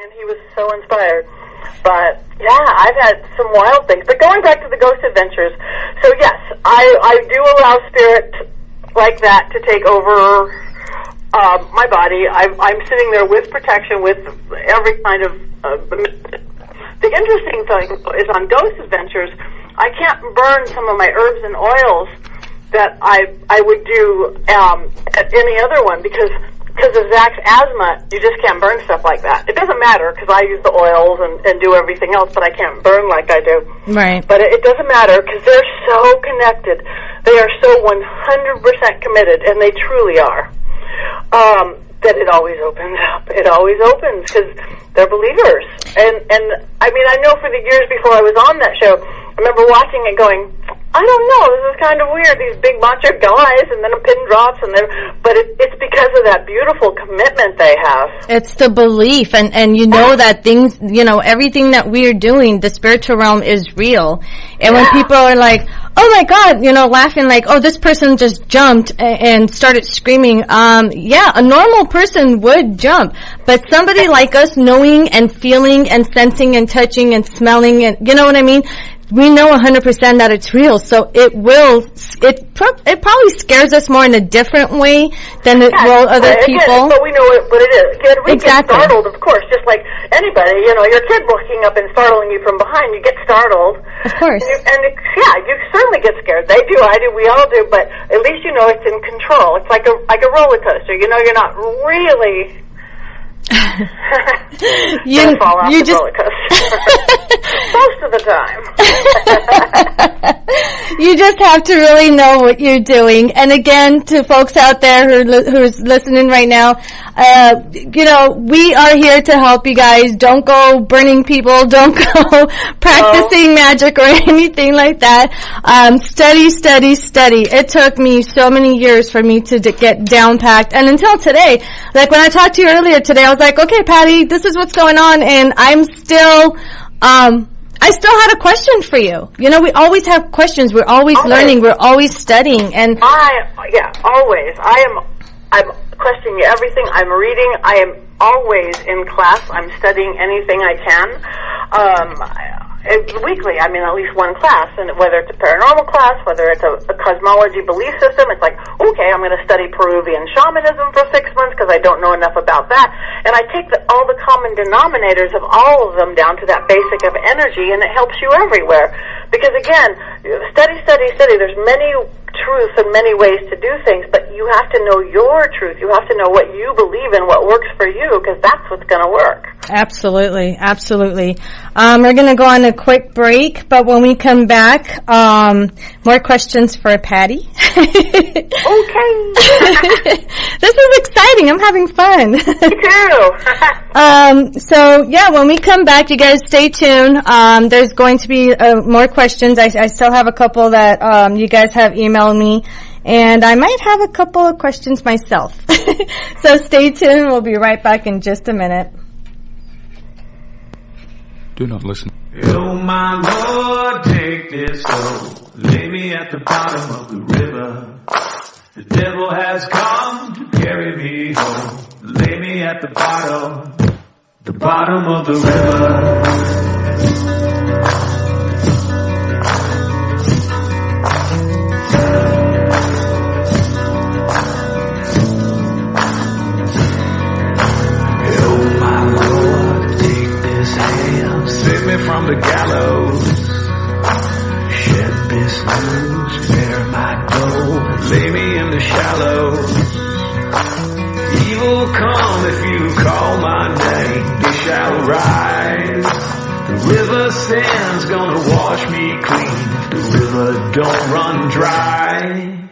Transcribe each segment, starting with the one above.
and he was so inspired. But, yeah, I've had some wild things. But going back to the ghost adventures, so yes, I do allow spirit like that to take over my body. I'm sitting there with protection, with every kind of... The interesting thing is on ghost adventures, I can't burn some of my herbs and oils that I would do at any other one because of Zach's asthma. You just can't burn stuff like that. It doesn't matter because I use the oils and do everything else, but I can't burn like I do. Right. But it doesn't matter because they're so connected. They are so 100% committed, and they truly are. That it always opens up. It always opens because they're believers. And I mean, I know for the years before I was on that show, I remember watching it going, I don't know, this is kind of weird, these big macho guys, and then a pin drops, but it's because of that beautiful commitment they have. It's the belief, and you know that things, you know, everything that we're doing, the spiritual realm is real. And when people are like, oh my God, you know, laughing like, oh, this person just jumped and started screaming, yeah, a normal person would jump. But somebody like us knowing and feeling and sensing and touching and smelling and, you know what I mean? We know 100% that it's real, so it probably scares us more in a different way than it will other people. But we know what it is. We get startled, of course, just like anybody. You know, your kid walking up and startling you from behind, you get startled. Of course. You certainly get scared. They do, I do, we all do, but at least you know it's in control. It's like a roller coaster. You know, you're not really... you fall off the just roller coaster. Most of the time. You just have to really know what you're doing. And again, to folks out there who's listening right now, you know, we are here to help you guys. Don't go burning people. Don't go practicing magic or anything like that. Study. It took me so many years for me to get down packed. And until today, like when I talked to you earlier today, I was like, okay, Patti, this is what's going on. And I'm still, I still had a question for you. You know, we always have questions. We're always learning. We're always studying. And always. I'm questioning everything. I'm reading. I am always in class. I'm studying anything I can. Weekly, I mean, at least one class, and whether it's a paranormal class, whether it's a cosmology belief system, it's like, okay, I'm going to study Peruvian shamanism for 6 months because I don't know enough about that, and I take all the common denominators of all of them down to that basic of energy, and it helps you everywhere. Because again, study. There's many truths and many ways to do things, but you have to know your truth. You have to know what you believe in, what works for you, because that's what's going to work. Absolutely. We're going to go on a quick break, but when we come back, more questions for Patti. Okay. This is exciting. I'm having fun. Me too. So yeah, when we come back, you guys stay tuned. There's going to be more questions. I still have a couple that you guys have emailed me, and I might have a couple of questions myself. So stay tuned. We'll be right back in just a minute. Do not listen. Oh my Lord, take this soul, lay me at the bottom of the river. The devil has come to carry me home, lay me at the bottom of the river. Save me from the gallows, shed this news, bear my gold, lay me in the shallows. Evil come if you call my name, they shall rise. The river sand's gonna wash me clean if the river don't run dry.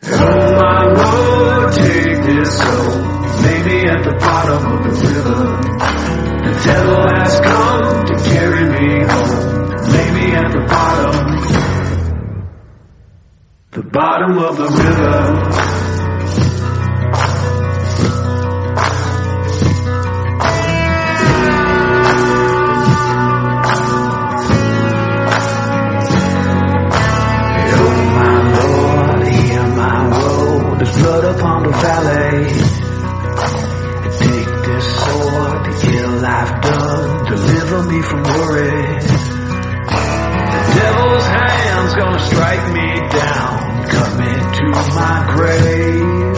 Oh my Lord, take this soul, lay me at the bottom of the river. The devil has come to carry me home, lay me at the bottom of the river. Oh my Lord, hear my woe, there's blood upon the valley. Take this sword to kill I've done. me from worry. The devil's hand's gonna strike me down, cut me to my grave.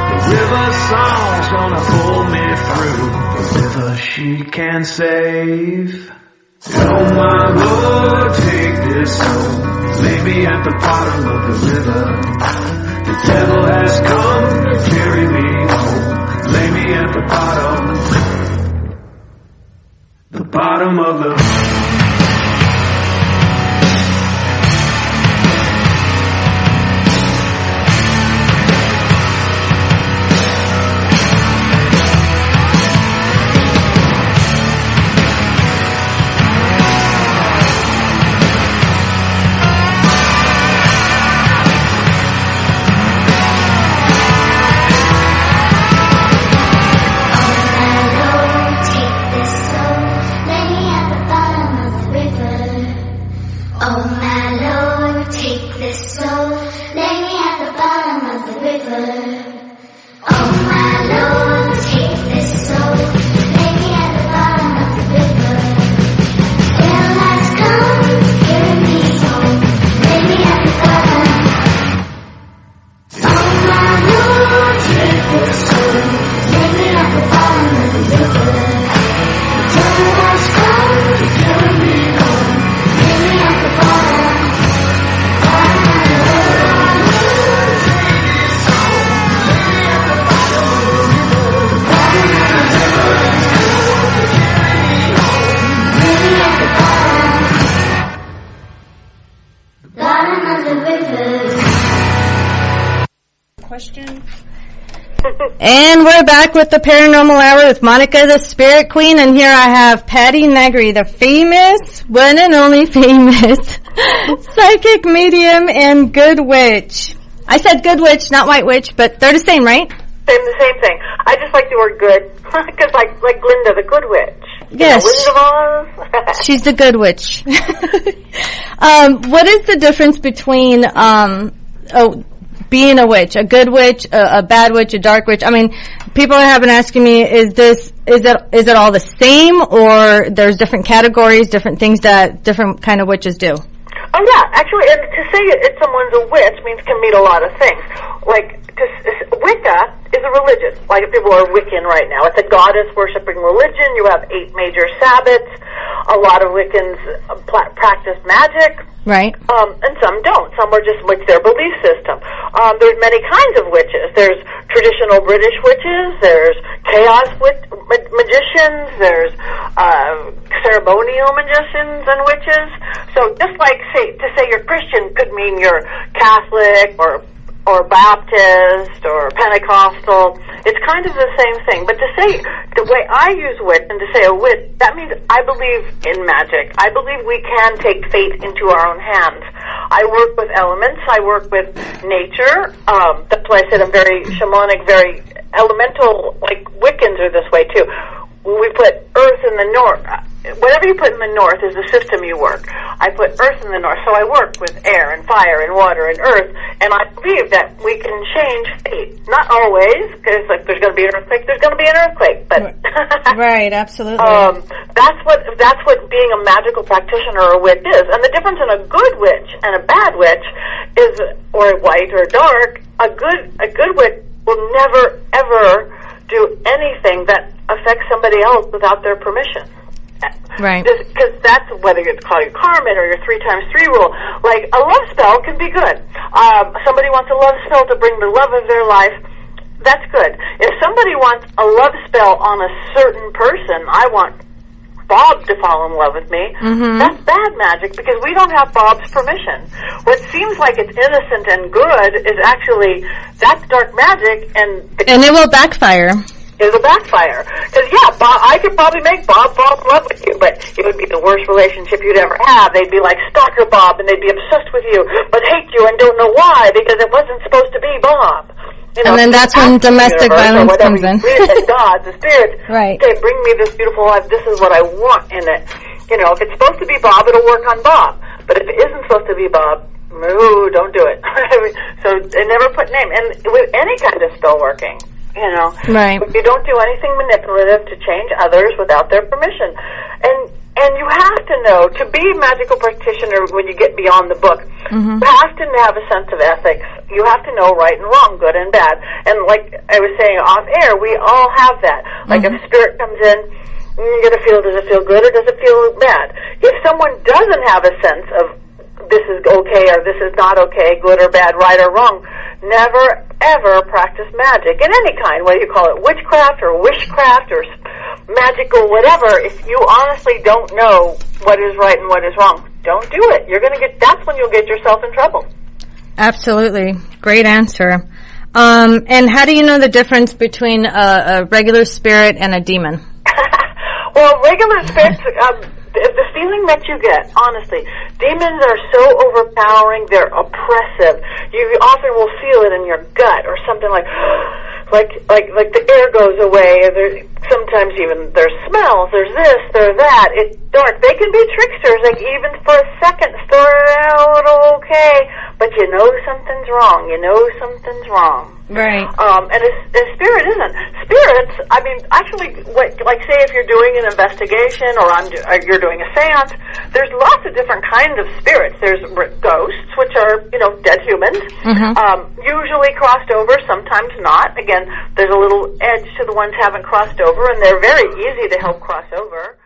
The river song's gonna pull me through, the river she can save. Oh my Lord, take this soul, lay me at the bottom of the river. The devil has come to carry me home, lay me at the bottom of the And we're back with the Paranormal Hour with Monica, the Spirit Queen, and here I have Patti Negri, the famous, one and only famous, psychic medium and good witch. I said good witch, not white witch, but they're the same, right? The same thing. I just like the word good, because like Glinda, the good witch. Yes. Glinda Voss. She's the good witch. What is the difference between, being a witch, a good witch, a bad witch, a dark witch? I mean, people have been asking me, is it all the same, or there's different categories, different things that different kind of witches do? Oh yeah, actually, and to say someone's a witch means can mean a lot of things. Like, Wicca is a religion. Like, people are Wiccan right now. It's a goddess-worshipping religion. You have 8 major Sabbats. A lot of Wiccans practice magic. Right. And some don't. Some are just like their belief system. There's many kinds of witches. There's traditional British witches. There's chaos magicians. There's ceremonial magicians and witches. So just like to say you're Christian could mean you're Catholic or Baptist or Pentecostal. It's kind of the same thing. But to say, the way I use witch and to say a witch, that means I believe in magic. I believe we can take fate into our own hands. I work with elements. I work with nature. That's why I said I'm very shamanic, very elemental, like Wiccans are this way too. We put earth in the north. Whatever you put in the north is the system you work. I put earth in the north, so I work with air and fire and water and earth, and I believe that we can change fate. Not always, because like there's going to be an earthquake, there's going to be an earthquake, but right, absolutely. That's what being a magical practitioner or a witch is. And the difference in a good witch and a bad witch is, or white or dark. A good witch will never ever do anything that affects somebody else without their permission. Right. Because that's whether you call your Carmen or your 3x3 rule. Like, a love spell can be good. Somebody wants a love spell to bring the love of their life. That's good. If somebody wants a love spell on a certain person, I want Bob to fall in love with me. Mm-hmm. That's bad magic because we don't have Bob's permission. What seems like it's innocent and good is actually, that's dark magic, and it will backfire. It'll backfire. Because, yeah, Bob, I could probably make Bob fall in love with you, but it would be the worst relationship you'd ever have. They'd be like Stalker Bob, and they'd be obsessed with you, but hate you and don't know why, because it wasn't supposed to be Bob. You know, and then that's when domestic violence comes in. God, the spirits, right. Okay, bring me this beautiful life. This is what I want in it. You know, if it's supposed to be Bob, it'll work on Bob. But if it isn't supposed to be Bob, ooh, don't do it. So they never put name. And with any kind of spell working, you know, right. You don't do anything manipulative to change others without their permission. And you have to know, to be a magical practitioner when you get beyond the book, Mm-hmm. you have to have a sense of ethics. You have to know right and wrong, good and bad. And like I was saying off air, we all have that. Like if spirit comes in, you're going to feel, does it feel good or does it feel bad? If someone doesn't have a sense of this is okay or this is not okay, good or bad, right or wrong, never ever practice magic in any kind, whether you call it witchcraft or wishcraft or magical whatever. If you honestly don't know what is right and what is wrong, don't do it. You're going to that's when you'll get yourself in trouble. Absolutely. Great answer. And how do you know the difference between a regular spirit and a demon? Well, regular spirits, the feeling that you get, honestly, demons are so overpowering, they're oppressive. You often will feel it in your gut or something like the air goes away. Or sometimes even there's smells, there's this, there's that. It's dark. They can be tricksters. Like even for a second, start out okay, but you know something's wrong. You know something's wrong. Right. And a spirit isn't. Spirits, I mean, actually, like say if you're doing an investigation or you're doing a seance, there's lots of different kinds of spirits. There's ghosts, which are, dead humans, usually crossed over, sometimes not. Again, there's a little edge to the ones who haven't crossed over, and they're very easy to help cross over.